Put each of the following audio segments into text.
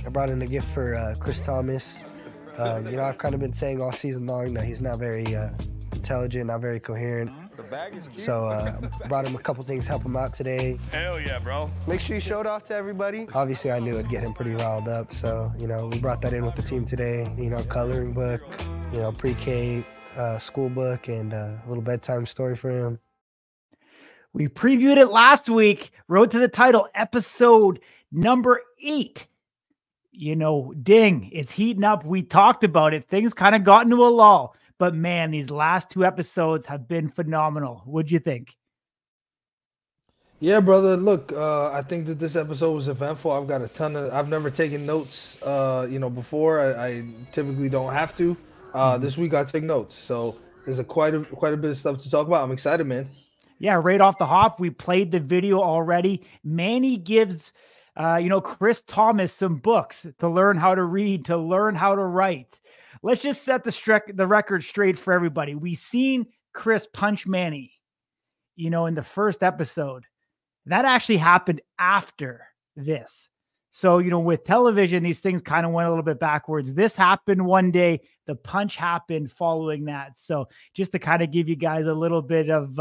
I brought in a gift for Chris Thomas. I've kind of been saying all season long that he's not very intelligent, not very coherent. The bag is cute. So I brought him a couple things, help him out today. Hell yeah, bro. Make sure you show it off to everybody. Obviously, I knew it'd get him pretty riled up. So, we brought that in with the team today. Coloring book, pre-K school book, and a little bedtime story for him. We previewed it last week, Road to the Title, episode number 8. Ding, it's heating up. We talked about it. Things kind of got into a lull. But, man, these last 2 episodes have been phenomenal. What'd you think? Yeah, brother. Look, I think that this episode was eventful. I've got a ton of – I've never taken notes, before. I typically don't have to. This week I took notes. So there's quite a bit of stuff to talk about. I'm excited, man. Yeah, right off the hop, we played the video already. Manny gives, Chris Thomas some books to learn how to read, to learn how to write. Let's just set the record straight for everybody. We seen Chris punch Manny, in the first episode. That actually happened after this. So, with television, these things kind of went a little bit backwards. This happened one day. The punch happened following that. So just to kind of give you guys a little bit of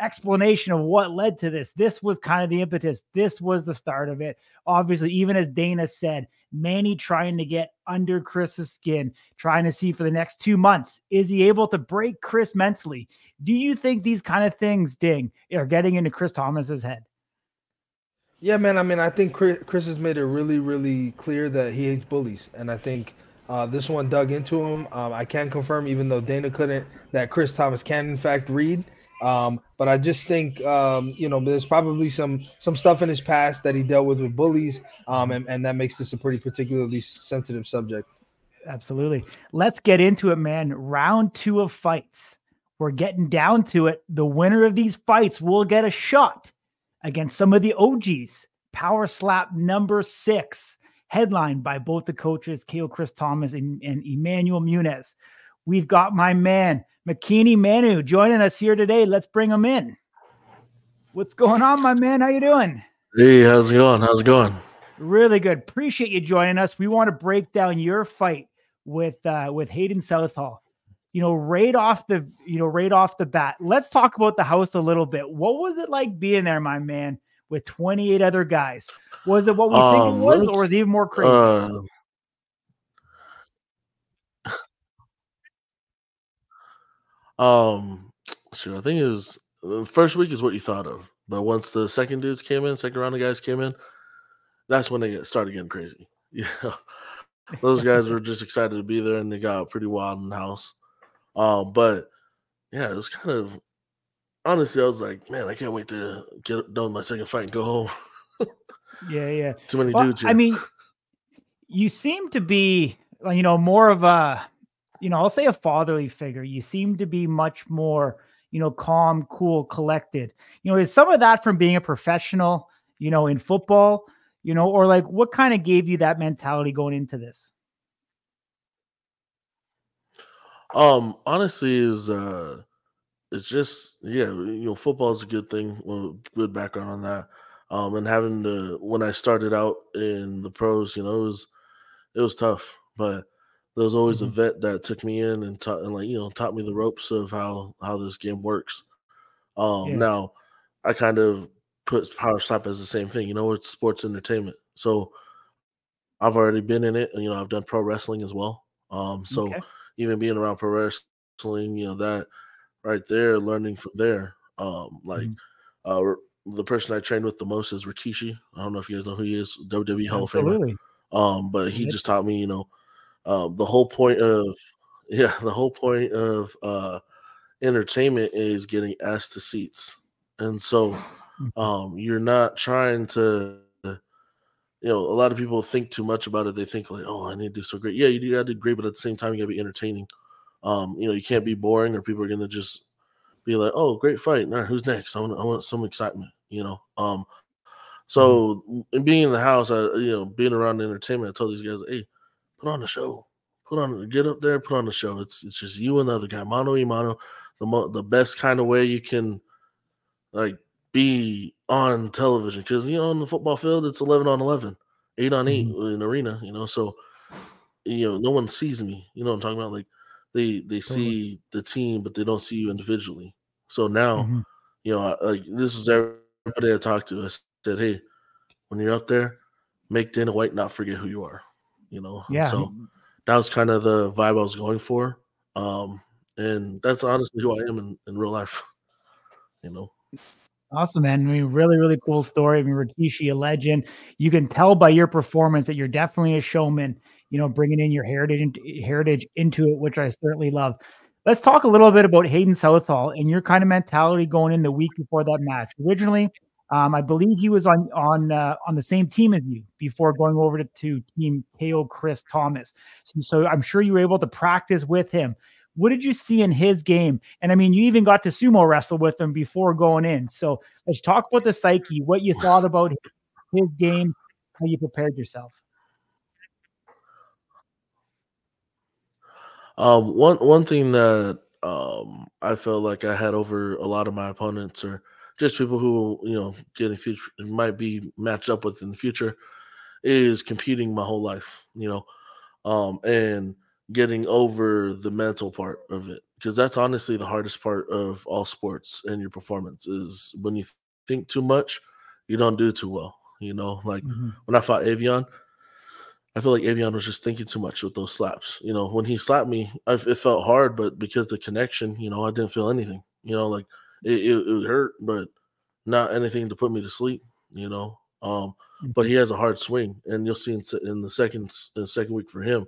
explanation of what led to this. This was kind of the impetus. This was the start of it. Obviously, even as Dana said, Manny trying to get under Chris's skin, trying to see for the next 2 months, is he able to break Chris mentally? Do you think these kind of things, Ding, are getting into Chris Thomas's head? Yeah, man. I mean, I think Chris has made it really, really clear that he hates bullies. And I think this one dug into him. I can confirm, even though Dana couldn't, that Chris Thomas can, in fact, read. But I just think, there's probably some stuff in his past that he dealt with bullies, and that makes this a pretty particularly sensitive subject. Absolutely. Let's get into it, man. Round 2 of fights. We're getting down to it. The winner of these fights will get a shot against some of the OGs. Power Slap number 6, headlined by both the coaches, KO Chris Thomas and Emmanuel Muniz. We've got my man, Makini Manu, joining us here today. Let's bring him in. What's going on, my man? How you doing? Hey, how's it going? Really good. Appreciate you joining us. We want to break down your fight with Hayden Southall. Right off the bat. Let's talk about the house a little bit. What was it like being there, my man, with 28 other guys? Was it what we think it was, or was it even more crazy? Sure. I think it was the first week is what you thought of, but once the second round of guys came in, that's when they started getting crazy. Yeah, those guys were just excited to be there, and they got pretty wild in the house. But yeah, it was kind of, honestly, I was like, man, I can't wait to get done with my second fight and go home. Yeah. Too many dudes here. I mean, you seem to be, more of a, I'll say a fatherly figure. You seem to be much more, calm, cool, collected. Is some of that from being a professional, in football, or like what kind of gave you that mentality going into this? Honestly, it's just, football is a good thing. Well, good background on that. And having when I started out in the pros, it was tough, but there was always a vet that took me in and taught me the ropes of how this game works. Now I kind of put Power Slap as the same thing, it's sports entertainment. So I've already been in it, and, I've done pro wrestling as well. Even being around pro wrestling, that right there, learning from there. The person I trained with the most is Rikishi. I don't know if you guys know who he is, WWE Hall of Famer. But he just taught me, the whole point of entertainment is getting ass to seats. And so you're not trying to, a lot of people think too much about it. They think like, oh, I need to do so great. Yeah, you got to do great, but at the same time, you got to be entertaining. You can't be boring, or people are going to just be like, oh, great fight. All right, who's next? I want some excitement, So and being in the house, being around entertainment, I told these guys, hey, put on the show. Get up there, put on the show. It's just you and the other guy, mano a mano, the best kind of way you can like be on television, because on the football field it's 11 on 11, 8-on-8 in arena, so no one sees me. You know what I'm talking about? Like they see the team, but they don't see you individually. So now, like this is everybody I talked to. I said, hey, when you're up there, make Dana White not forget who you are. Yeah. So that was kind of the vibe I was going for. And that's honestly who I am in real life. Awesome, man. I mean, really, really cool story. I mean, Rikishi, a legend. You can tell by your performance that you're definitely a showman, bringing in your heritage into it, which I certainly love. Let's talk a little bit about Hayden Southall and your kind of mentality going in the week before that match. Originally, I believe he was on the same team as you before going over to Team KO Chris Thomas. So I'm sure you were able to practice with him. What did you see in his game? And I mean, you even got to sumo wrestle with him before going in. So let's talk about the psyche, what you thought about his game, how you prepared yourself. One thing that I felt like I had over a lot of my opponents, or just people who getting future might be matched up with in the future, is competing my whole life. And getting over the mental part of it, because that's honestly the hardest part of all sports and your performance is when you think too much, you don't do too well. Like when I fought Avion, I feel like Avion was just thinking too much with those slaps. When he slapped me, it felt hard, but because the connection, I didn't feel anything. Like it hurt, but not anything to put me to sleep. But he has a hard swing, and you'll see in the second week for him.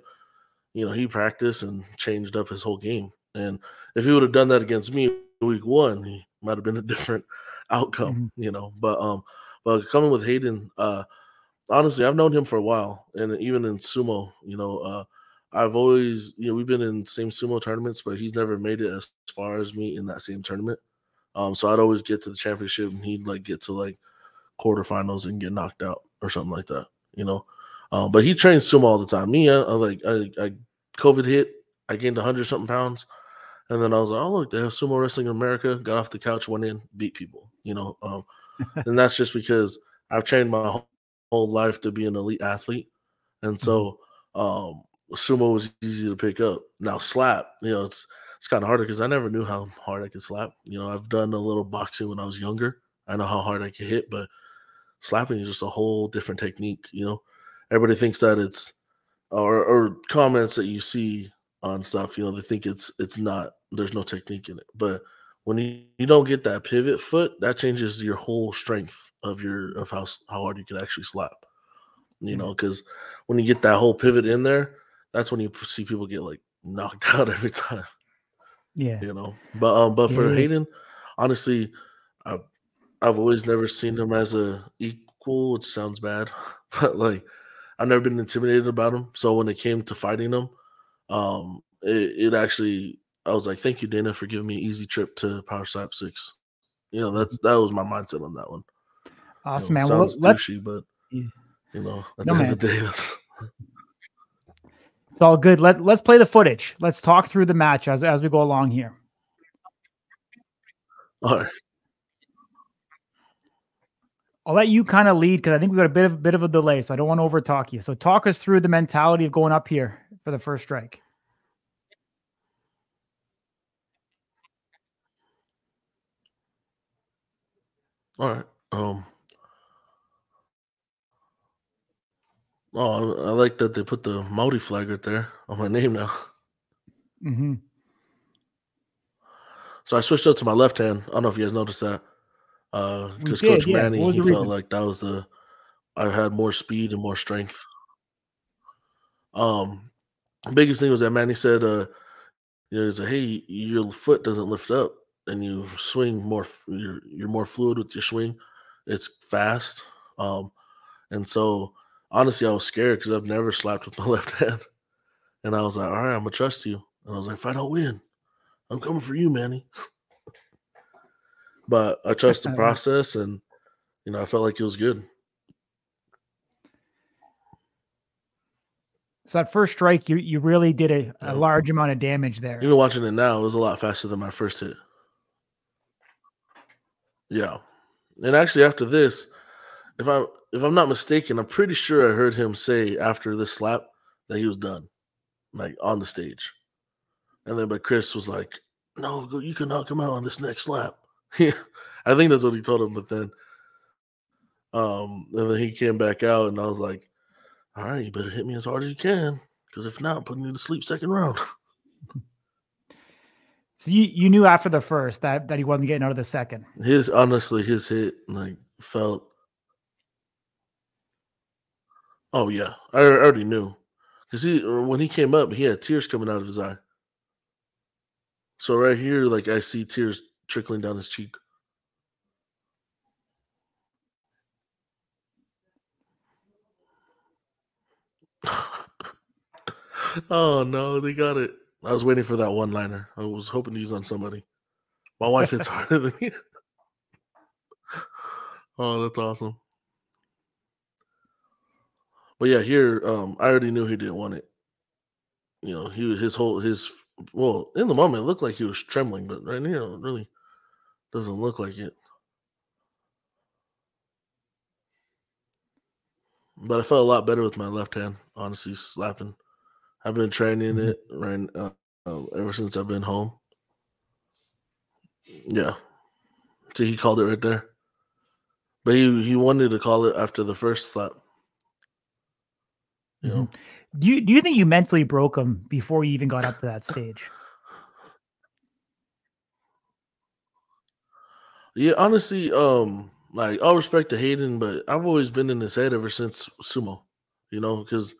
He practiced and changed up his whole game. And if he would have done that against me week 1, he might have been a different outcome, But coming with Hayden, honestly, I've known him for a while. And even in sumo, I've always, we've been in the same sumo tournaments, but he's never made it as far as me in that same tournament. So I'd always get to the championship and he'd get to quarterfinals and get knocked out or something like that, But he trains sumo all the time. Me, I COVID hit, I gained 100-something pounds, and then I was like, oh look, they have sumo wrestling in America. Got off the couch, went in, beat people. And that's just because I've trained my whole life to be an elite athlete, and so sumo was easy to pick up. Now slap, it's kind of harder because I never knew how hard I could slap. I've done a little boxing when I was younger. I know how hard I can hit, but slapping is just a whole different technique. Everybody thinks that it's or comments that you see on stuff, they think it's not, there's no technique in it. But when you don't get that pivot foot, that changes your whole strength of how hard you can actually slap. Because when you get that whole pivot in there, that's when you see people get knocked out every time. Yeah. But for Hayden, honestly, I've always never seen him as a equal, which sounds bad, but I've never been intimidated about him. So when it came to fighting him, it actually, I was like, thank you, Dana, for giving me an easy trip to Power Slap 6. That was my mindset on that one. Awesome, man. Sounds douchey, but at the end of the day, it's all good. Let's play the footage. Let's talk through the match as we go along here. All right. I'll let you kind of lead because I think we've got a bit of a delay, so I don't want to overtalk you. So talk us through the mentality of going up here for the first strike. All right. I like that they put the Maori flag right there on my name now. So I switched up to my left hand. I don't know if you guys noticed that. Because Coach Manny, he felt like that was I had more speed and more strength. The biggest thing was that Manny said, he said, hey, your foot doesn't lift up and you swing more, you're more fluid with your swing. It's fast. And so honestly, I was scared because I've never slapped with my left hand. And I was like, all right, I'm gonna trust you. And I was like, if I don't win, I'm coming for you, Manny. But I trust the process, and I felt like it was good. So that first strike, you really did a large amount of damage there. Even watching it now, it was a lot faster than my first hit. Yeah. And actually after this, if I'm not mistaken, I'm pretty sure I heard him say after this slap that he was done, like on the stage. And then but Chris was like, "No, you can knock him out on this next slap." Yeah, I think that's what he told him. But then, and then he came back out, and I was like, "All right, you better hit me as hard as you can, because if not, I'm putting you to sleep second round." So you knew after the first that he wasn't getting out of the second. Honestly, his hit like felt. Oh yeah, I already knew, because when he came up, he had tears coming out of his eye. So right here, like I see tears trickling down his cheek. Oh no, they got it. I was waiting for that one-liner. I was hoping to use on somebody. My wife hits harder than you. Oh, that's awesome. But yeah, here, I already knew he didn't want it. You know, well, in the moment, it looked like he was trembling, but right now, it really doesn't look like it. But I felt a lot better with my left hand, honestly, slapping. I've been training it right ever since I've been home. Yeah. See, he called it right there. But he wanted to call it after the first slap. You know? Do you think you mentally broke him before you even got up to that stage? Yeah, honestly, like all respect to Hayden, but I've always been in his head ever since sumo, you know, because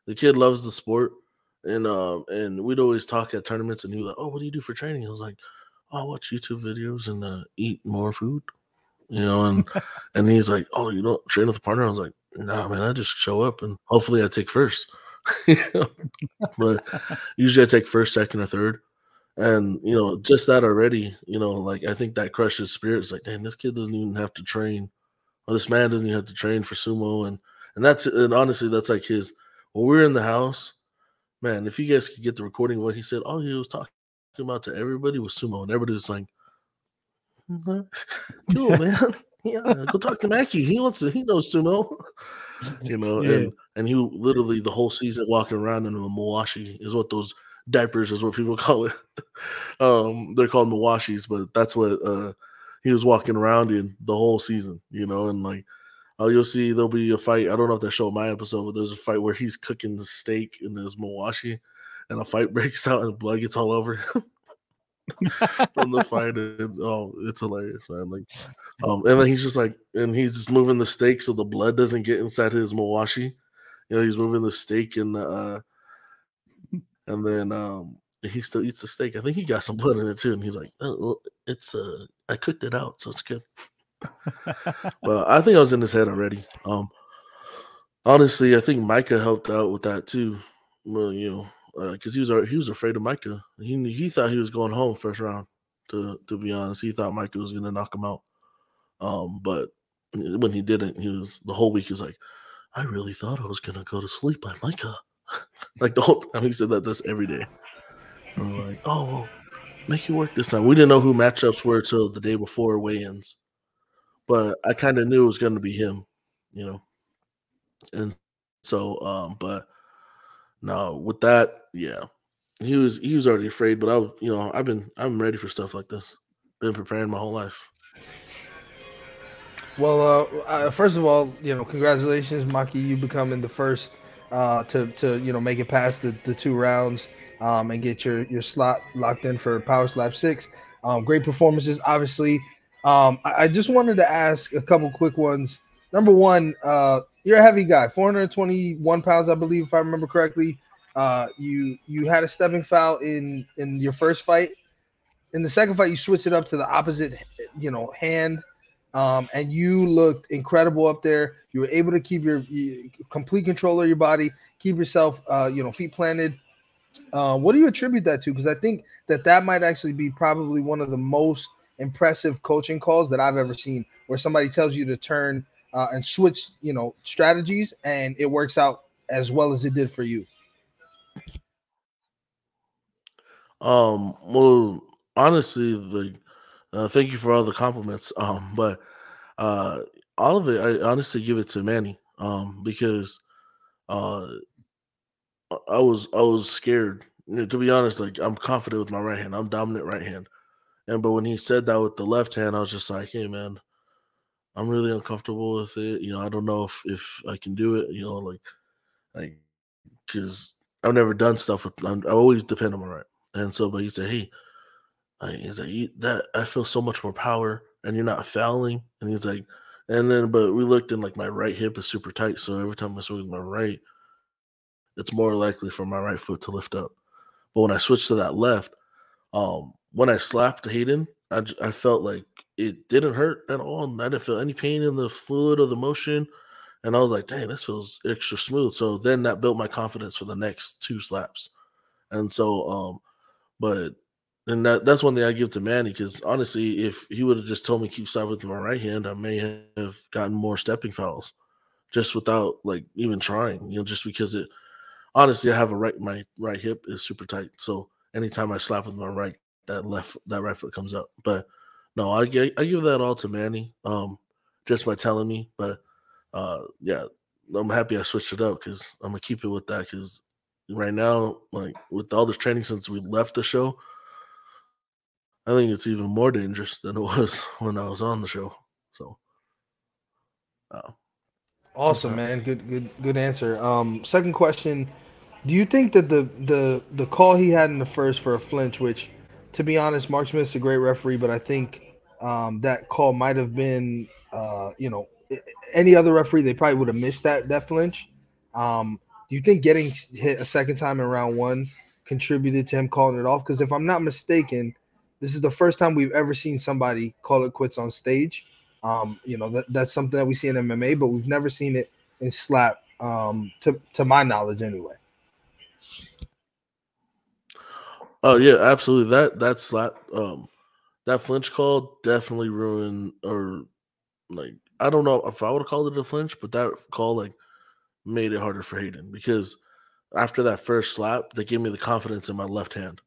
the kid loves the sport, and we'd always talk at tournaments, and he was like, "Oh, what do you do for training?" I was like, "Oh, I watch YouTube videos and eat more food," you know, and he's like, "Oh, you don't train with a partner?" I was like, "Nah, man, I just show up and hopefully I take first." But usually I take first, second, or third. And just that already, like I think that crushes spirits. Like, damn, this kid doesn't even have to train, or this man doesn't even have to train for sumo, and honestly, that's like his. When we were in the house, man, if you guys could get the recording of what he said, all he was talking about to everybody was sumo, and everybody was like, "Cool, man, yeah, go talk to Mackie. He knows sumo." Yeah. And he literally the whole season walking around in a mawashi is what those diapers is what people call it. They're called mawashis, but that's what he was walking around in the whole season, and like you'll see there'll be a fight. I don't know if they show my episode, but there's a fight where he's cooking the steak in his mawashi and a fight breaks out and blood gets all over him from the fight. And, it's hilarious, man. Like and then he's just like, and he's just moving the steak so the blood doesn't get inside his mawashi. He's moving the steak and then he still eats the steak. I think he got some blood in it too. And he's like, "Oh, well, it's I cooked it out, so it's good." Well, I think I was in his head already. Honestly, I think Micah helped out with that too. Well, because he was afraid of Micah. He thought he was going home first round. To be honest, he thought Micah was going to knock him out. But when he didn't, the whole week he was like, "I really thought I was gonna go to sleep by Micah." Like the whole time he said that every day. And we're like, "Oh, well, make you work this time." We didn't know who matchups were till the day before weigh-ins, but I kind of knew it was going to be him, And so, but no, with that, yeah, he was already afraid. But I'm ready for stuff like this. Been preparing my whole life. Well, first of all, congratulations, Maki. You becoming the first to make it past the 2 rounds and get your slot locked in for Power Slap 6. Great performances, obviously. I just wanted to ask a couple quick ones. Number one, you're a heavy guy, 421 pounds, I believe, if I remember correctly. You had a stepping foul in your first fight. In the second fight, you switched it up to the opposite, hand. And you looked incredible up there. You were able to keep your complete control of your body, keep yourself, feet planted. What do you attribute that to? Because I think that might actually be probably one of the most impressive coaching calls that I've ever seen, where somebody tells you to turn and switch, strategies, and it works out as well as it did for you. Well, honestly, thank you for all the compliments. But all of it, I honestly give it to Manny, because uh, I was scared. To be honest, like I'm confident with my right hand. I'm dominant right hand. But when he said that with the left hand, I was just like, hey man, I'm really uncomfortable with it. I don't know if I can do it. Like because I've never done stuff with. I always depend on my right. And so, but he said, hey, he's like, that I feel so much more power, and you're not fouling. And he's like, and then, but we looked and like my right hip is super tight, so every time I swing with my right, it's more likely for my right foot to lift up. But when I switched to that left, when I slapped Hayden, I felt like it didn't hurt at all. And I didn't feel any pain in the fluid or the motion. And I was like, dang, this feels extra smooth. So then that built my confidence for the next two slaps. And so, but and that's one thing I give to Manny, because honestly, if he would have just told me keep slapping with my right hand, I may have gotten more stepping fouls just without like even trying, just because it honestly, I have my right hip is super tight. So anytime I slap with my right, that right foot comes up. But no, I give that all to Manny, just by telling me. But yeah, I'm happy I switched it up, because I'm gonna keep it with that, because right now, like with all this training since we left the show, I think it's even more dangerous than it was when I was on the show. So, uh, Awesome, man. Good answer. Second question: do you think that the call he had in the first for a flinch, which, to be honest, Mark Smith's a great referee, but I think that call might have been, any other referee, they probably would have missed that flinch. Do you think getting hit a second time in round one contributed to him calling it off? Because if I'm not mistaken, this is the first time we've ever seen somebody call it quits on stage. That's something that we see in MMA, but we've never seen it in slap, to my knowledge anyway. oh yeah, absolutely. That slap, that flinch call definitely ruined, or like I don't know if I would have called it a flinch, but that call like made it harder for Hayden, because after that first slap, they gave me the confidence in my left hand,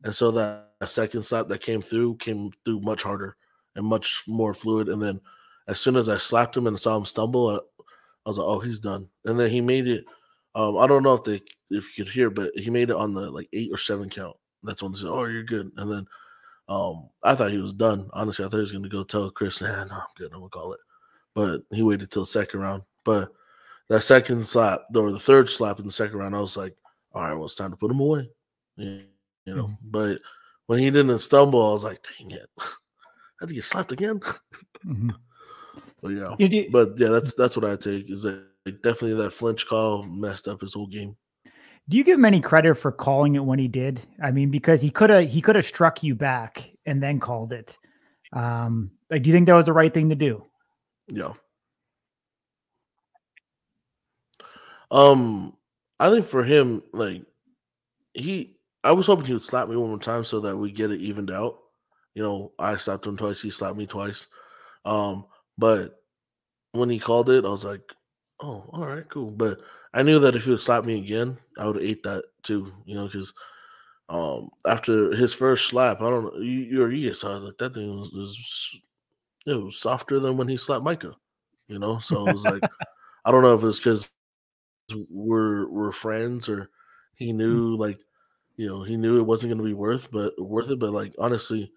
and so that second slap that came through much harder and much more fluid. And then as soon as I slapped him and saw him stumble, I was like, oh, he's done. And then he made it. I don't know if you could hear, but he made it on the like 8 or 7 count. That's when they said, oh, you're good. And then I thought he was done. Honestly, I thought he was going to go tell Chris, no, I'm good. I'm going to call it. But he waited till the second round. But that second slap, or the third slap in the second round, I was like, all right, well, it's time to put him away. But when he didn't stumble, I was like, dang it. I think he slapped again. Mm-hmm. But yeah, that's what I take, is that definitely that flinch call messed up his whole game. Do you give him any credit for calling it when he did? I mean, because he could have struck you back and then called it. Like, do you think that was the right thing to do? Yeah. I think for him, like I was hoping he would slap me one more time so that we get it evened out. I slapped him twice, he slapped me twice. But when he called it, I was like, oh, all right, cool. But I knew that if he would slap me again, I would have ate that too, because after his first slap, I don't know, you saw like that thing was softer than when he slapped Micah, So it was like, I don't know if it's because we're friends, or he knew like, he knew it wasn't going to be worth it. But like, honestly,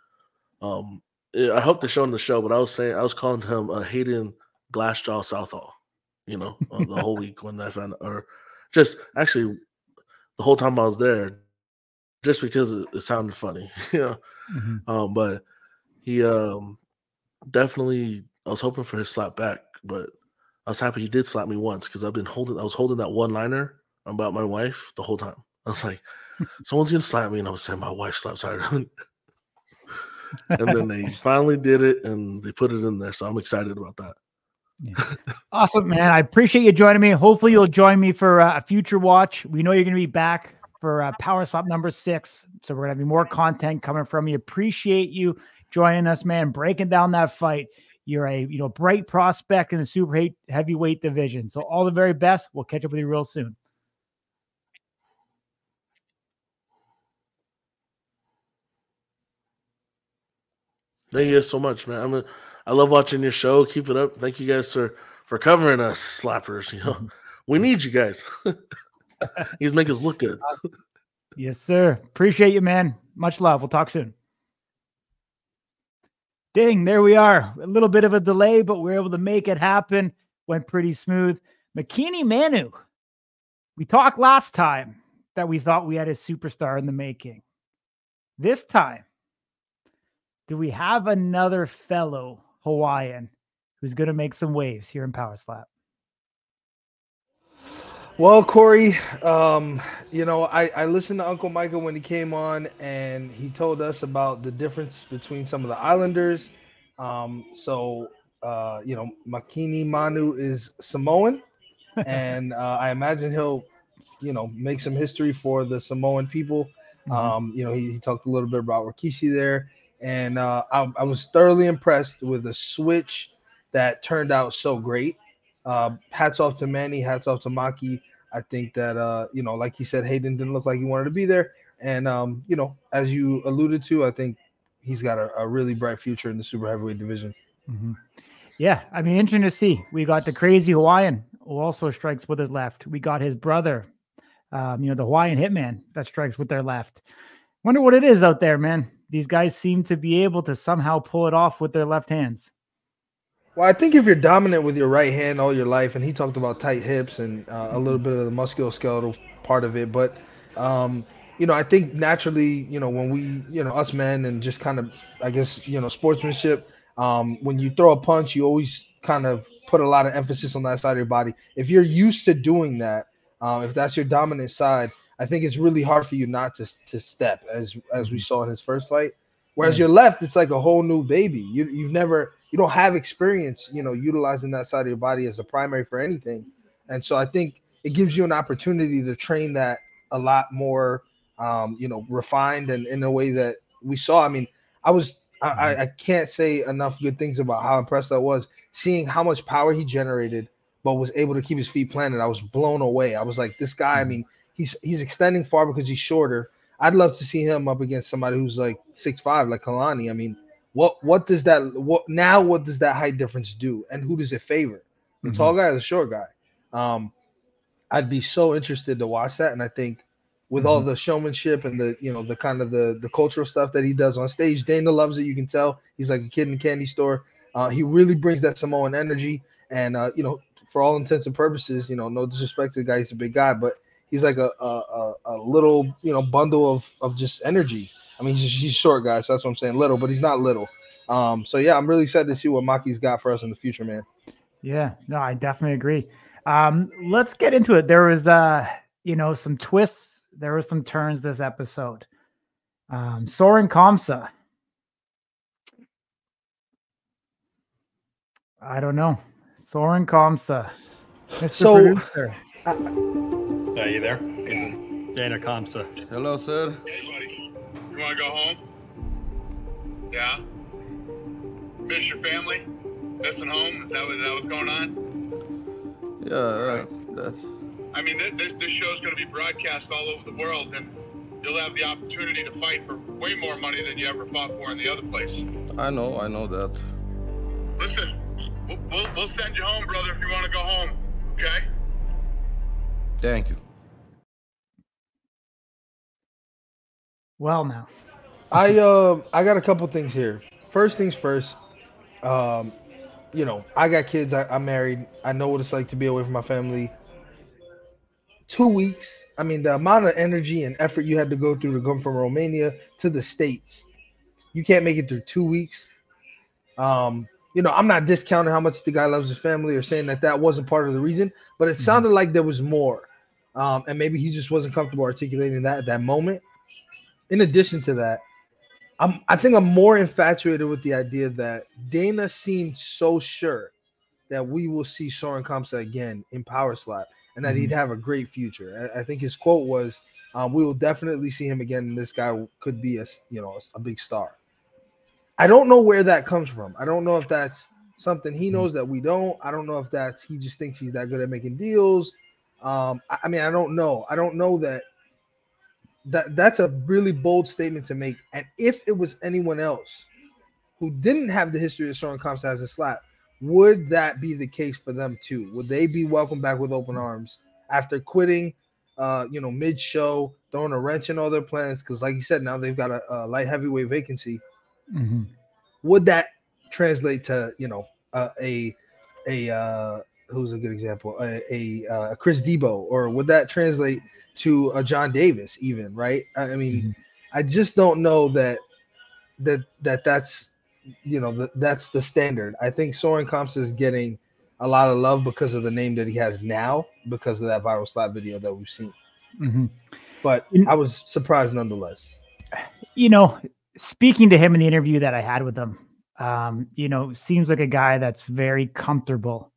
I hope they show in the show, but I was calling him a Hayden Glassjaw Southall, the whole week when I found, or just actually the whole time I was there, just because it sounded funny. Mm-hmm. But he definitely, I was hoping for his slap back, but I was happy he did slap me once, because I was holding that one liner about my wife the whole time. I was like, someone's gonna slap me, and I was saying my wife slaps harder. And then they finally did it, and they put it in there, so I'm excited about that. Yeah. Awesome, man. I appreciate you joining me. Hopefully you'll join me for a future watch. We know you're going to be back for Power Slap number 6. So we're going to have more content coming from you. Appreciate you joining us, man, breaking down that fight. You're a bright prospect in the super heavyweight division. So all the very best. We'll catch up with you real soon. Thank you so much, man. I love watching your show. Keep it up. Thank you guys for covering us, slappers. You know, we need you guys. You guys make us look good. Yes, sir. Appreciate you, man. Much love. We'll talk soon. Ding, there we are. A little bit of a delay, but we're able to make it happen. Went pretty smooth. Makini Manu. We talked last time that we thought we had a superstar in the making. This time, do we have another fellow Hawaiian who's going to make some waves here in Power Slap? Well, Corey, you know, I listened to Uncle Micah when he came on, and he told us about the difference between some of the Islanders. You know, Makini Manu is Samoan, and I imagine he'll, you know, make some history for the Samoan people. You know, he talked a little bit about Rikishi there, and I was thoroughly impressed with the switch that turned out so great. Hats off to Manny, hats off to Maki. I think that, you know, like he said, Hayden didn't look like he wanted to be there. And, you know, as you alluded to, I think he's got a really bright future in the super heavyweight division. Yeah, I mean, interesting to see. We got the crazy Hawaiian who also strikes with his left. We got his brother, you know, the Hawaiian hitman that strikes with their left. Wonder what it is out there, man. These guys seem to be able to somehow pull it off with their left hands. Well, I think if you're dominant with your right hand all your life, and he talked about tight hips and a little bit of the musculoskeletal part of it, but you know, I think naturally, you know, when we, you know, us men and just kind of, I guess, you know, sportsmanship, when you throw a punch, you always kind of put a lot of emphasis on that side of your body. If you're used to doing that, if that's your dominant side, I think it's really hard for you not to step, as we saw in his first fight. Whereas your left, it's like a whole new baby. You don't have experience, you know, utilizing that side of your body as a primary for anything. And so I think it gives you an opportunity to train that a lot more, you know, refined and in a way that we saw. I mean, I can't say enough good things about how impressed I was seeing how much power he generated, but was able to keep his feet planted. I was blown away. I was like, this guy, I mean, he's extending far because he's shorter. I'd love to see him up against somebody who's like 6'5", like Kalani. I mean, what does that height difference do, and who does it favor? The tall guy or the short guy? I'd be so interested to watch that, and I think with all the showmanship and the, you know, the kind of the cultural stuff that he does on stage, Dana loves it. You can tell he's like a kid in a candy store. He really brings that Samoan energy, and you know, for all intents and purposes, you know, no disrespect to the guy, he's a big guy, but he's like a little, you know, bundle of just energy. I mean, he's a short guy, so that's what I'm saying, little, but he's not little. So yeah, I'm really excited to see what Maki's got for us in the future, man. Yeah, no, I definitely agree. Let's get into it. There was, you know, some twists. There were some turns this episode. Soren Kamsa. I don't know. Soren Kamsa. Mr. Producer. Are you there? Dana Kamsa. Hello, sir. Hey, buddy. You want to go home? Yeah? Miss your family? Missing home? Is that what's going on? Yeah, I mean, this show's going to be broadcast all over the world, and you'll have the opportunity to fight for way more money than you ever fought for in the other place. I know that. Listen, we'll send you home, brother, if you want to go home, okay? Thank you. Well, now. I got a couple things here. First things first, you know, I got kids, I'm married. I know what it's like to be away from my family. 2 weeks. I mean, the amount of energy and effort you had to go through to come from Romania to the States. You can't make it through 2 weeks. You know, I'm not discounting how much the guy loves his family or saying that wasn't part of the reason, but it sounded like there was more. And maybe he just wasn't comfortable articulating that at that moment. In addition to that, I think I'm more infatuated with the idea that Dana seemed so sure that we will see Soren Kamsa again in Power Slap and that he'd have a great future. I think his quote was, "We will definitely see him again, and this guy could be a big star." I don't know where that comes from. I don't know if that's something he knows that we don't. I don't know if that's he just thinks he's that good at making deals. I mean, I don't know. I don't know that's a really bold statement to make. And if it was anyone else who didn't have the history that Soren Kamsa has a slap, would that be the case for them too? Would they be welcomed back with open arms after quitting, mid-show, throwing a wrench in all their plans? Because like you said, now they've got a light heavyweight vacancy. Mm-hmm. Would that translate to, who's a good example? A Chris Debo, or would that translate to a John Davis even, right? I mean, I just don't know that's that's the standard. I think Soren Kamsa is getting a lot of love because of the name that he has now, because of that viral slap video that we've seen. Mm-hmm. But I was surprised nonetheless. Speaking to him in the interview that I had with him, seems like a guy that's very comfortable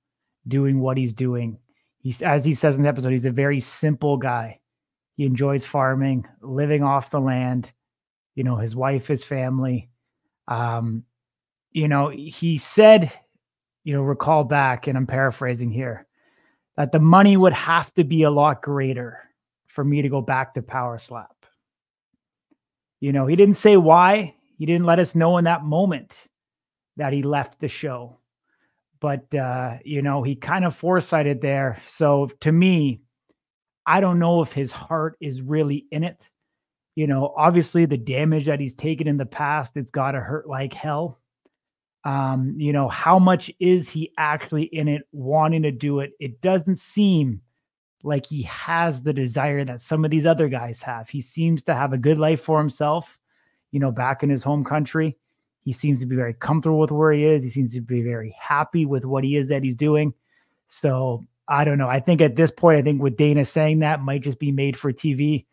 doing what he's doing. As he says in the episode, he's a very simple guy. He enjoys farming, living off the land, his wife, his family. He said, recall back, and I'm paraphrasing here, that the money would have to be a lot greater for me to go back to Power Slap. He didn't say why. He didn't let us know in that moment that he left the show. But, he kind of foresighted there. So to me, I don't know if his heart is really in it. Obviously the damage that he's taken in the past, it's got to hurt like hell. How much is he actually in it, wanting to do it? It doesn't seem like he has the desire that some of these other guys have. He seems to have a good life for himself, back in his home country. He seems to be very comfortable with where he is. He seems to be very happy with what he is that he's doing. So I don't know. I think at this point, with Dana saying that might just be made for TV.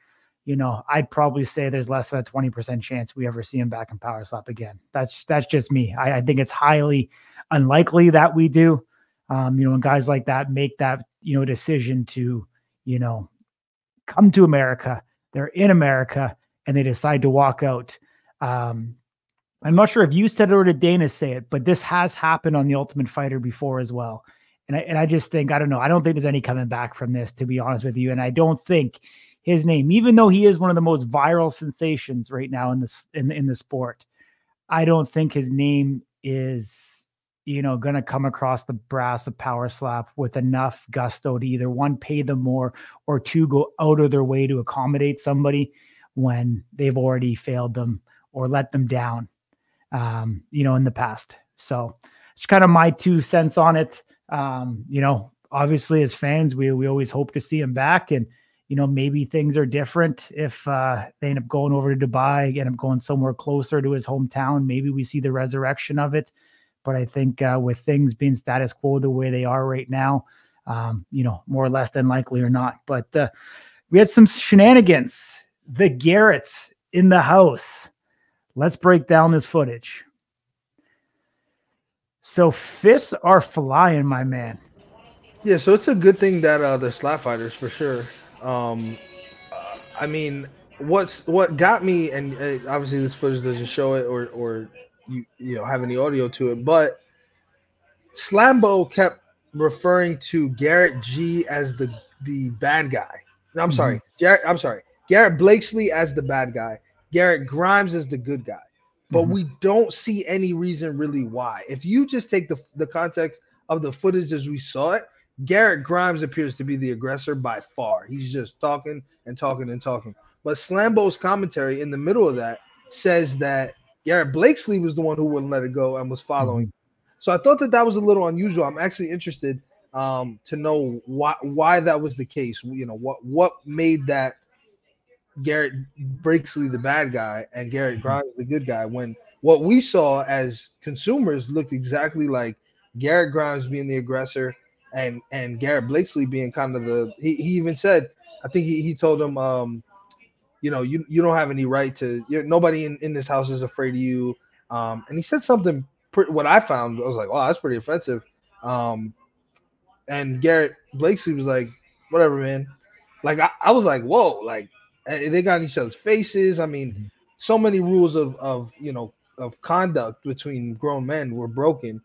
I'd probably say there's less than a 20% chance we ever see him back in Power Slap again. That's just me. I think it's highly unlikely that we do. When guys like that make that, decision to, come to America, they're in America and they decide to walk out. I'm not sure if you said it or did Dana say it, but this has happened on The Ultimate Fighter before as well. And I just think, I don't know. I don't think there's any coming back from this, to be honest with you. And I don't think his name, even though he is one of the most viral sensations right now in the sport, I don't think his name is, going to come across the brass of Power Slap with enough gusto to either one, pay them more, or two, go out of their way to accommodate somebody when they've already failed them or let them down, in the past. So it's kind of my 2 cents on it. Obviously as fans, we always hope to see him back, and, maybe things are different if they end up going over to Dubai, end up going somewhere closer to his hometown. Maybe we see the resurrection of it. But I think with things being status quo the way they are right now, more or less than likely or not. But we had some shenanigans. The Garretts in the house. Let's break down this footage. So fists are flying, my man. Yeah, so it's a good thing that the slap fighters, for sure. What got me, and obviously this footage doesn't show it or you have any audio to it, but Slambo kept referring to Garrett G as the bad guy. No, I'm sorry. Garrett Blakesley as the bad guy. Garrett Grimes as the good guy. But we don't see any reason really why. If you just take the context of the footage as we saw it, Garrett Grimes appears to be the aggressor by far. He's just talking and talking and talking. But Slambo's commentary in the middle of that says that Garrett Blakesley was the one who wouldn't let it go and was following. So I thought that was a little unusual. I'm actually interested to know why that was the case. What made that Garrett Blakesley the bad guy and Garrett Grimes the good guy, when what we saw as consumers looked exactly like Garrett Grimes being the aggressor and Garrett Blakesley being kind of he even said, I think he told him, you don't have any right to, nobody in this house is afraid of you. And he said something, what I found, I was like, wow, that's pretty offensive. And Garrett Blakesley was like, whatever, man. Like, I was like, whoa, like, they got in each other's faces. I mean, so many rules of conduct between grown men were broken.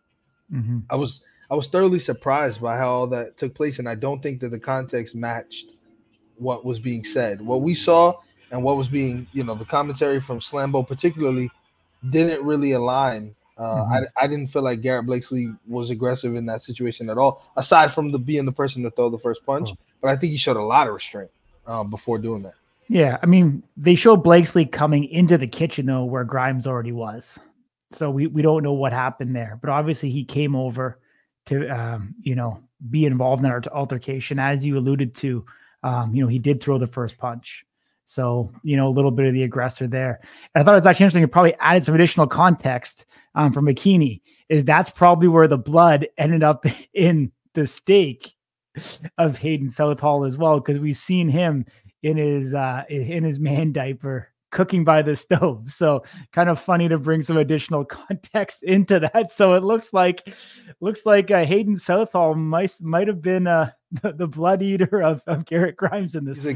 I was thoroughly surprised by how all that took place, and I don't think that the context matched what was being said. What we saw and what was being, the commentary from Slambo particularly didn't really align I didn't feel like Garrett Blakesley was aggressive in that situation at all, aside from being the person to throw the first punch. But I think he showed a lot of restraint before doing that. Yeah, I mean, they showed Blakesley coming into the kitchen, though, where Grimes already was. So we don't know what happened there. But obviously he came over to, be involved in our altercation. As you alluded to, he did throw the first punch. So, a little bit of the aggressor there. And I thought it was actually interesting. It probably added some additional context from McKinney, is that's probably where the blood ended up in the steak of Hayden Southall as well, because we've seen him in his man diaper cooking by the stove. So kind of funny to bring some additional context into that. So it looks like Hayden Southall might have been the blood eater of Garrett Grimes in this. He's a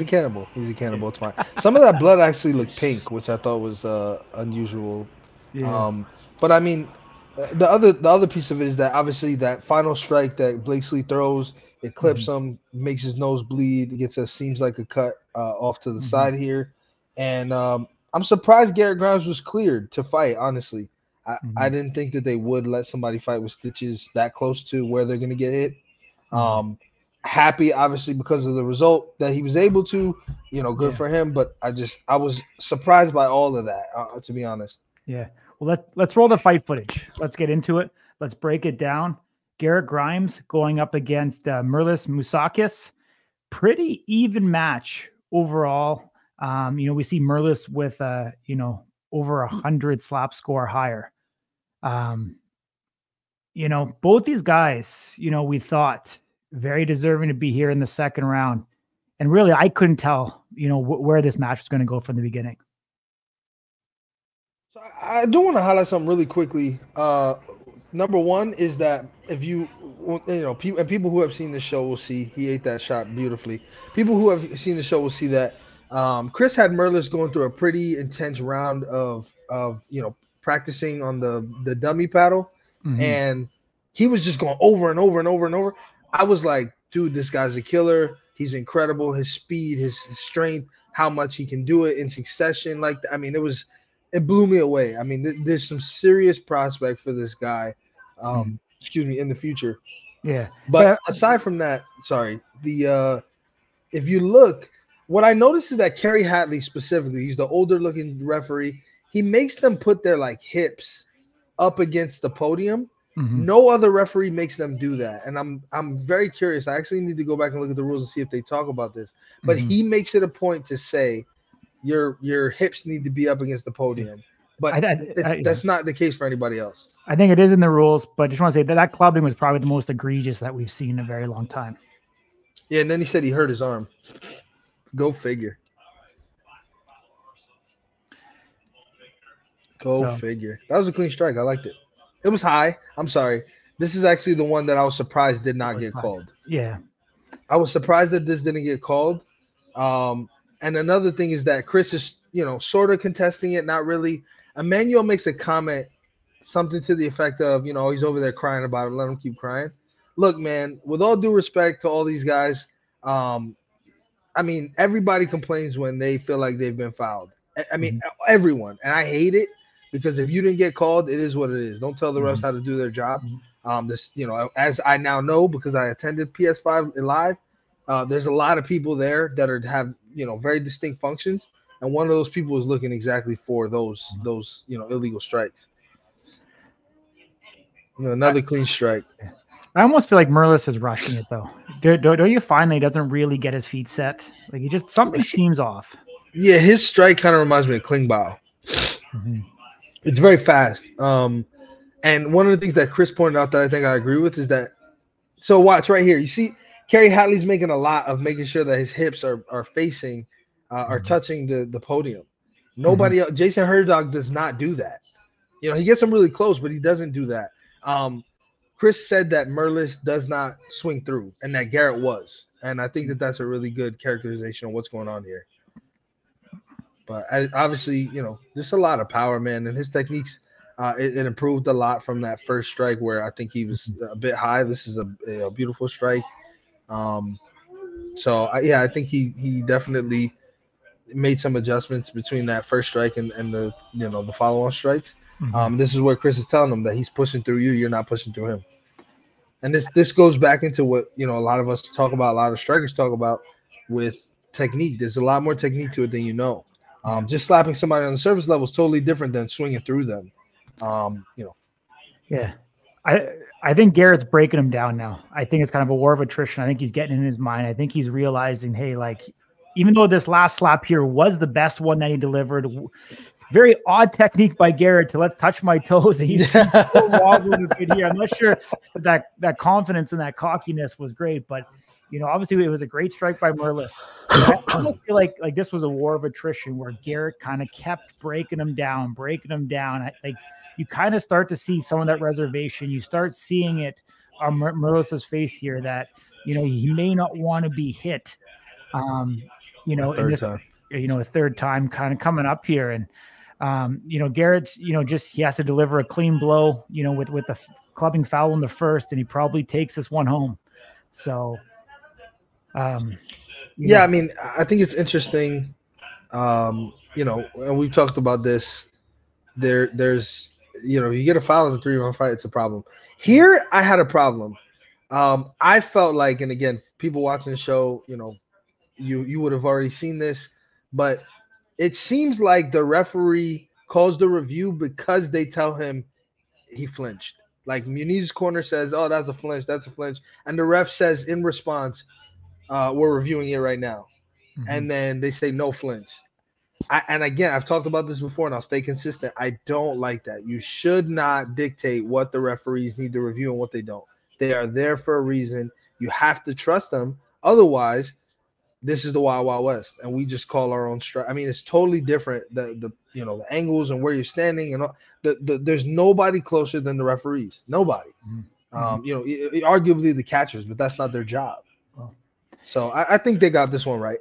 cannibal. It's fine. Some of that blood actually looked pink, which I thought was unusual. Yeah. But I mean, the other piece of it is that obviously that final strike that Blakesley throws, it clips him, makes his nose bleed, seems like a cut off to the side here. And I'm surprised Garrett Grimes was cleared to fight, honestly. I didn't think that they would let somebody fight with stitches that close to where they're going to get hit. Happy, obviously, because of the result that he was able to, good for him. But I was surprised by all of that, to be honest. Yeah. Well, let's roll the fight footage. Let's get into it. Let's break it down. Garrett Grimes going up against Merlis Mousakis. Pretty even match overall. We see Merlis with over 100 slap score higher. Both these guys, we thought very deserving to be here in the second round. And really, I couldn't tell, where this match was going to go from the beginning. So I do want to highlight something really quickly. Number one is that if people who have seen the show will see, he ate that shot beautifully. People who have seen the show will see that Chris had Merlis going through a pretty intense round of practicing on the dummy paddle, and he was just going over and over and over and over. I was like, dude, this guy's a killer. He's incredible. His speed, his strength, how much he can do it in succession. It blew me away. I mean, there's some serious prospect for this guy, in the future. Yeah. But aside from that, if you look, what I noticed is that Kerry Hatley specifically, he's the older looking referee. He makes them put their hips up against the podium. No other referee makes them do that. And I'm very curious. I actually need to go back and look at the rules and see if they talk about this. But he makes it a point to say your hips need to be up against the podium. But that's not the case for anybody else. I think it is in the rules, but I just want to say that clubbing was probably the most egregious that we've seen in a very long time. Yeah, and then he said he hurt his arm. Go figure. Go figure. That was a clean strike. I liked it. It was high. I'm sorry. This is actually the one that I was surprised did not get called. Yeah. I was surprised that this didn't get called. And another thing is that Chris is, sort of contesting it, not really. Emmanuel makes a comment, something to the effect of, he's over there crying about it. Let him keep crying. Look, man, with all due respect to all these guys, everybody complains when they feel like they've been fouled. Everyone. And I hate it because if you didn't get called, it is what it is. Don't tell the refs how to do their job. As I now know because I attended PS5 live, there's a lot of people there that have very distinct functions, and one of those people is looking exactly for those illegal strikes. Another clean strike. I almost feel like Merlis is rushing it though. Don't you find that he doesn't really get his feet set? Like something seems off. Yeah, his strike kind of reminds me of Klingbeil. It's very fast. And one of the things that Chris pointed out that I think I agree with is that, so watch right here. You see, Kerry Hatley's making a lot of making sure that his hips are facing, are touching the podium. Nobody else, Jason Herdog does not do that. He gets them really close, but he doesn't do that. Chris said that Merlis does not swing through and that Garrett was. And I think that that's a really good characterization of what's going on here. But obviously, just a lot of power, man. And his techniques, it improved a lot from that first strike where I think he was a bit high. This is a beautiful strike. I think he definitely made some adjustments between that first strike and the the follow-on strikes. Mhm. This is where Chris is telling him that he's pushing through you, you're not pushing through him. And this goes back into what a lot of us talk about, a lot of strikers talk about with technique. There's a lot more technique to it than you know. Just slapping somebody on the surface level is totally different than swinging through them. Yeah. I think Garrett's breaking him down now. I think it's kind of a war of attrition. I think he's getting in his mind. I think he's realizing, hey, like, even though this last slap here was the best one that he delivered, very odd technique by Garrett to let's touch my toes. And he's still wobbling a bit here. I'm not sure that confidence and that cockiness was great, but obviously it was a great strike by Merlis. I almost feel like this was a war of attrition where Garrett kind of kept breaking him down. You kind of start to see some of that reservation. You start seeing it on Merlis's face here that, he may not want to be hit. A third time kind of coming up here. And, Garrett, just, he has to deliver a clean blow, with the clubbing foul in the first, and he probably takes this one home. So, I mean, I think it's interesting. And we've talked about this. There's, you get a foul in the 3-1 fight, it's a problem. Here, I had a problem. I felt like, and again, people watching the show, you would have already seen this, but it seems like the referee calls the review because they tell him he flinched. Like Muniz's corner says, "Oh, that's a flinch, and the ref says in response, "We're reviewing it right now," and then they say no flinch. And again, I've talked about this before, and I'll stay consistent. I don't like that. You should not dictate what the referees need to review and what they don't. They are there for a reason. You have to trust them. Otherwise, this is the Wild Wild West, and we just call our own strike. I mean, it's totally different. The angles and where you're standing and all. There's nobody closer than the referees. Nobody. Arguably the catchers, but that's not their job. So I think they got this one right.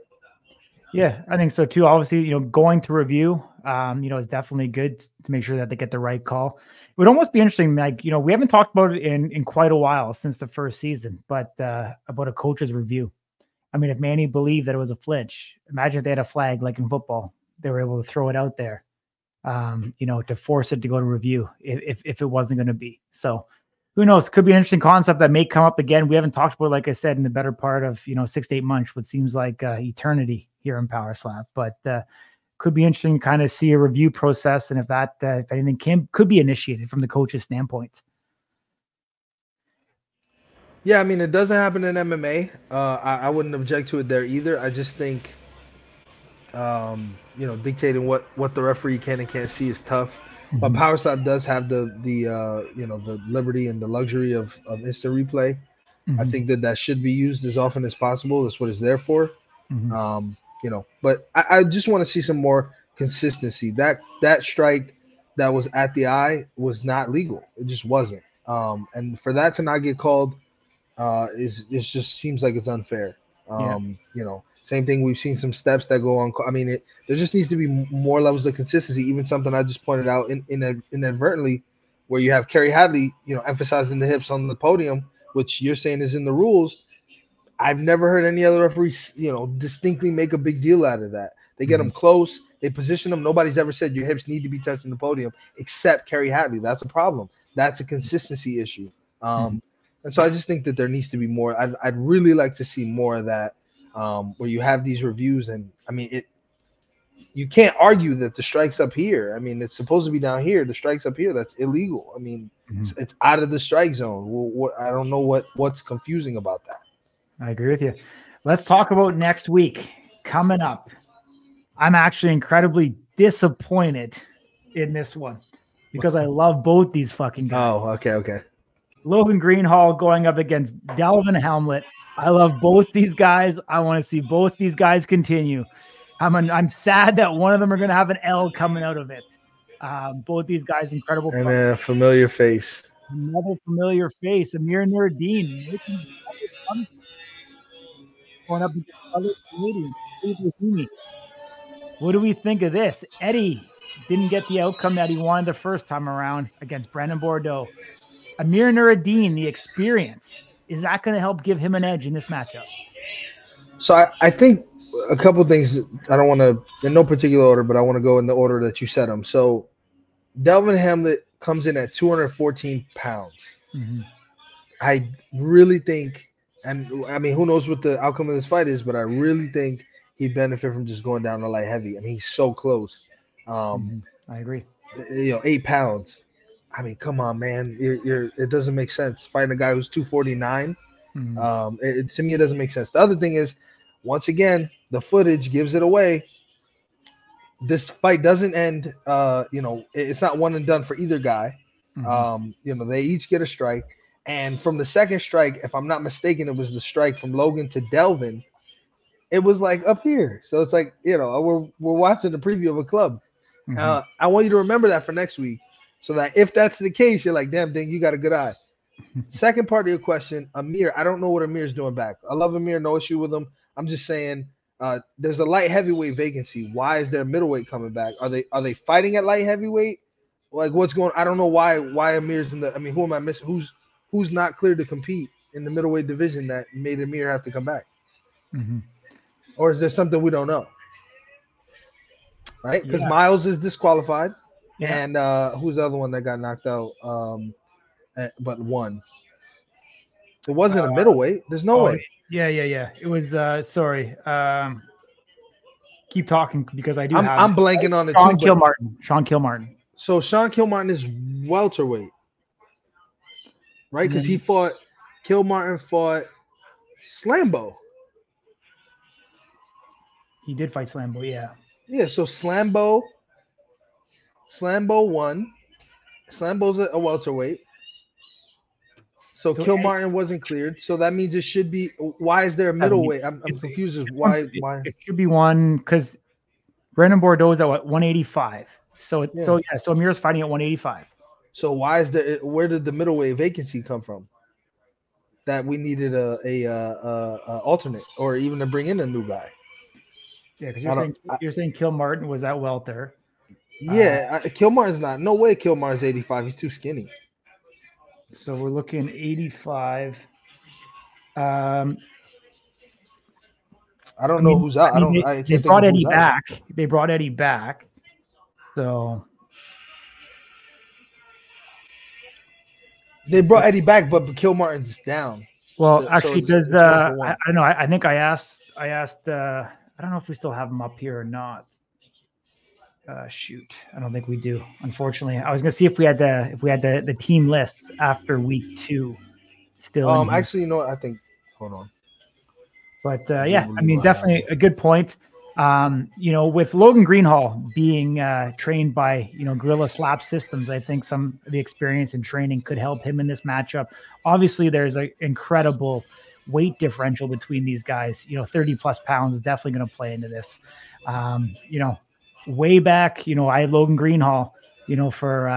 Yeah, I think so too. Obviously, going to review, is definitely good to make sure that they get the right call. It would almost be interesting, like, we haven't talked about it in quite a while since the first season, but about a coach's review. I mean, if Manny believed that it was a flinch, imagine if they had a flag like in football, they were able to throw it out there, to force it to go to review if it wasn't going to be. So who knows? Could be an interesting concept that may come up again. We haven't talked about, like I said, in the better part of, 6 to 8 months, what seems like eternity here in Power Slap, but could be interesting to kind of see a review process. And if that, if anything could be initiated from the coach's standpoint. Yeah, I mean, it doesn't happen in MMA. I wouldn't object to it there either. I just think, dictating what the referee can and can't see is tough. But Power Slap does have the liberty and the luxury of instant replay. I think that should be used as often as possible. That's what it's there for. But I just want to see some more consistency. That strike that was at the eye was not legal. It just wasn't. And for that to not get called, it just seems like it's unfair. Same thing. We've seen some steps that go on. I mean, there just needs to be more levels of consistency. Even something I just pointed out inadvertently, where you have Kerry Hadley, emphasizing the hips on the podium, which you're saying is in the rules. I've never heard any other referees, distinctly make a big deal out of that. They get them close. They position them. Nobody's ever said your hips need to be touching the podium except Kerry Hadley. That's a problem. That's a consistency issue. And so I just think that there needs to be more. I'd really like to see more of that, where you have these reviews. And, I mean, you can't argue that the strike's up here. I mean, it's supposed to be down here. The strike's up here. That's illegal. I mean, it's out of the strike zone. I don't know what's confusing about that. I agree with you. Let's talk about next week coming up. I'm actually incredibly disappointed in this one because I love both these fucking guys. Oh, okay. Logan Greenhall going up against Delvin Helmlet. I love both these guys. I want to see both these guys continue. I'm sad that one of them are going to have an L coming out of it. Both these guys, incredible. And a familiar face. Another familiar face, Amir Nuruddin. Going up against other Canadians. What do we think of this? Eddie didn't get the outcome that he wanted the first time around against Brandon Bordeaux. Amir Nuruddin, the experience, is that going to help give him an edge in this matchup? So I think a couple things. I don't want to in no particular order, but I want to go in the order that you said them. So Delvin Hamlet comes in at 214 pounds. Mm-hmm. I really think, and I mean, who knows what the outcome of this fight is, but I really think he benefit from just going down to light heavy. I mean, he's so close. I agree. 8 pounds. I mean, come on, man. It doesn't make sense fighting a guy who's 249. Mm-hmm. To me, it doesn't make sense. The other thing is, once again, the footage gives it away. This fight doesn't end. It's not one and done for either guy. Mm-hmm. They each get a strike. And from the second strike, if I'm not mistaken, it was the strike from Logan to Delvin. It was like up here. So it's like, we're watching the preview of a club. Mm-hmm. I want you to remember that for next week, so that if that's the case, you're like, damn, Ding, you got a good eye. Second part of your question, Amir, I don't know what Amir's doing back. I love Amir, no issue with him. I'm just saying there's a light heavyweight vacancy. Why is there middleweight coming back? Are they fighting at light heavyweight? Like, what's going on? I don't know why Amir's in the – I mean, who am I missing? Who's not cleared to compete in the middleweight division that made Amir have to come back? Mm-hmm. Or is there something we don't know? Right? Because Miles is disqualified. Yeah. And who's the other one that got knocked out but won? It wasn't a middleweight. There's no way. Yeah. It was sorry. Keep talking because I do I'm blanking on it too. Sean Kilmartin. So Sean Kilmartin is welterweight. Right? Because Kilmartin fought Slambo. He did fight Slambo, yeah. Yeah, so Slambo won. Slambo's a welterweight. So Kilmartin wasn't cleared. So that means it should be. Why is there a middleweight? I'm confused as why. It should be one because Brandon Bordeaux is at 185. So Amir's fighting at 185. So why is there? Where did the middleweight vacancy come from? That we needed a alternate or even to bring in a new guy. Yeah, because you're saying Kilmartin was at welter. Yeah, Kilmartin's not. No way Kilmartin's 85. He's too skinny. So we're looking 85. I don't know who's out. They brought Eddie back. They brought Eddie back. So they brought Eddie back, but Kilmartin's down. Well, actually, does I don't know. I think I asked. I don't know if we still have him up here or not. Shoot, I don't think we do. Unfortunately, I was going to see if we had the team lists after week 2. Still, actually, you know what? I think. Hold on. But yeah, I mean, definitely a good point. With Logan Greenhall being trained by Guerrilla Slap Systems, I think some of the experience and training could help him in this matchup. Obviously, there's an incredible weight differential between these guys. 30 plus pounds is definitely going to play into this. Way back, I had Logan Greenhall, for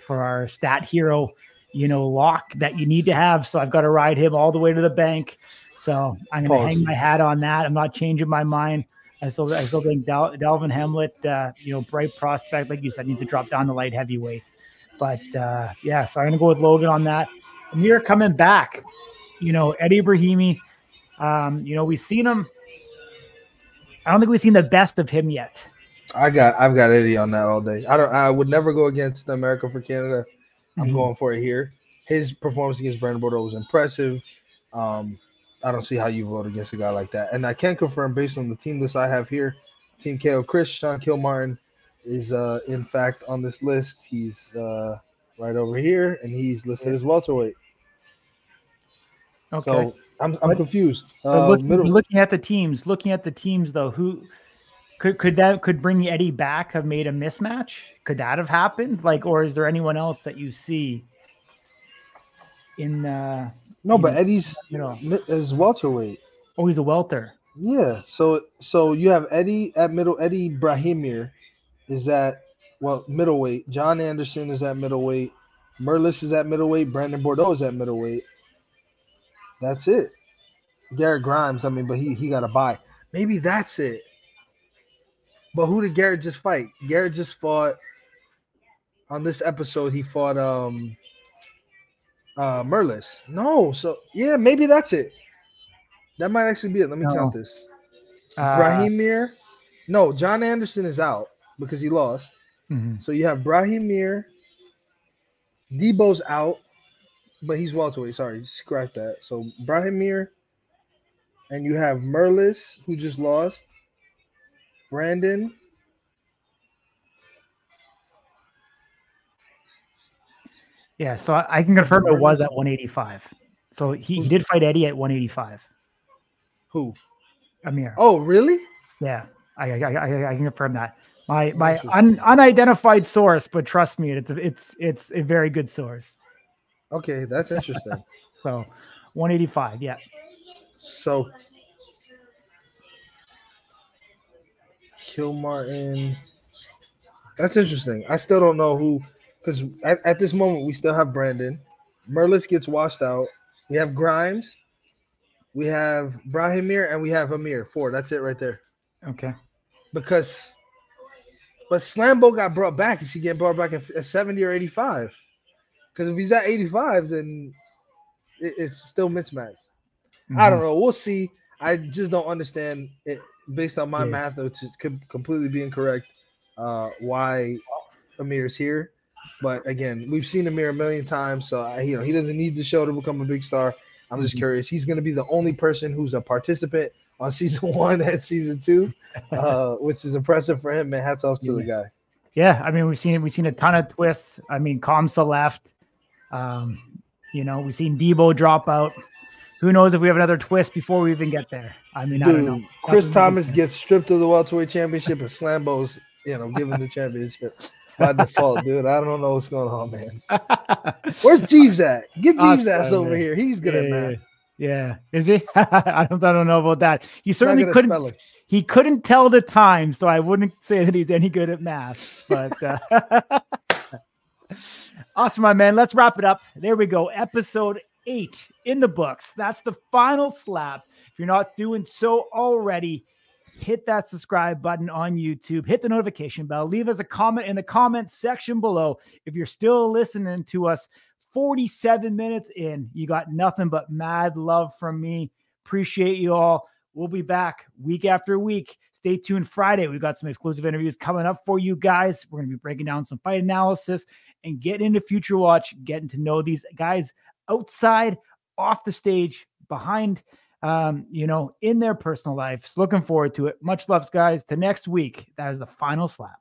our stat hero, lock that you need to have. So I've got to ride him all the way to the bank. So I'm going to hang my hat on that. I'm not changing my mind. I still think Delvin Hamlet, bright prospect, like you said, needs to drop down to light heavyweight. But so I'm going to go with Logan on that. Amir coming back. Eddie Brahimi, we've seen him. I don't think we've seen the best of him yet. I've got Eddie on that all day. I would never go against America for Canada. I'm going for it here. His performance against Brandon Bordeaux was impressive. I don't see how you vote against a guy like that. And I can confirm based on the team list I have here, Team KO Chris, Sean Kilmartin is in fact on this list. He's right over here, and he's listed as welterweight. Okay. So I'm confused. Looking at the teams though, who could bring Eddie back have made a mismatch? Could that have happened? Or is there anyone else that you see in but Eddie's is welterweight. Oh, he's a welter. Yeah. So you have Eddie at middle. Eddie Brahimir is at middleweight. John Anderson is at middleweight. Merlis is at middleweight. Brandon Bordeaux is at middleweight. That's it. Garrett Grimes, but he got a bye. Maybe that's it. But who did Garrett just fight? Garrett just fought on this episode. He fought Merlis. No, so yeah, maybe that's it. That might actually be it. Let me count this. Brahimir. No, John Anderson is out because he lost. Mhm. So you have Brahimir. Debo's out, but he's welterweight. Sorry, scratch that. So Brahimir, and you have Merlis, who just lost. Brandon. Yeah, so I can confirm it was at 185. So he did fight Eddie at 185. Who? Amir. Oh, really? Yeah, I can confirm that. My unidentified source, but trust me, it's a very good source. Okay, that's interesting. So 185, yeah. So Kilmartin. That's interesting. I still don't know who, because at this moment we still have Brandon. Merlis gets washed out. We have Grimes. We have Brahimir, and we have Amir. 4. That's it right there. Okay. But Slambo got brought back. Is he getting brought back at 70 or 85? Because if he's at 85, then it's still mismatched. I don't know. We'll see. I just don't understand it based on my math, which is completely be incorrect, why Amir's here. But again, we've seen Amir a million times, so he doesn't need the show to become a big star. I'm just curious. He's going to be the only person who's a participant on season 1 and season 2, which is impressive for him. Man, hats off to the guy. Yeah, I mean, we've seen a ton of twists. I mean, Kamsa left. We've seen Debo drop out. Who knows if we have another twist before we even get there? I mean, I don't know. Chris Thomas gets stripped of the welterweight championship, and Slambo's, given the championship by default, dude. I don't know what's going on, man. Where's Jeeves at? Get Jeeves' ass over here. He's good at math. Yeah, is he? I don't know about that. He certainly couldn't. He couldn't tell the time, so I wouldn't say that he's any good at math. But awesome, my man. Let's wrap it up. There we go. Episode 8 in the books. That's the final slap. If you're not doing so already, hit that subscribe button on YouTube, hit the notification bell, leave us a comment in the comments section below. If you're still listening to us 47 minutes in, you got nothing but mad love from me. Appreciate you all. We'll be back week after week. Stay tuned Friday. We've got some exclusive interviews coming up for you guys. We're going to be breaking down some fight analysis and getting into Future Watch, getting to know these guys outside, off the stage, behind, in their personal lives. Looking forward to it. Much love, guys. To next week. That is the final slap.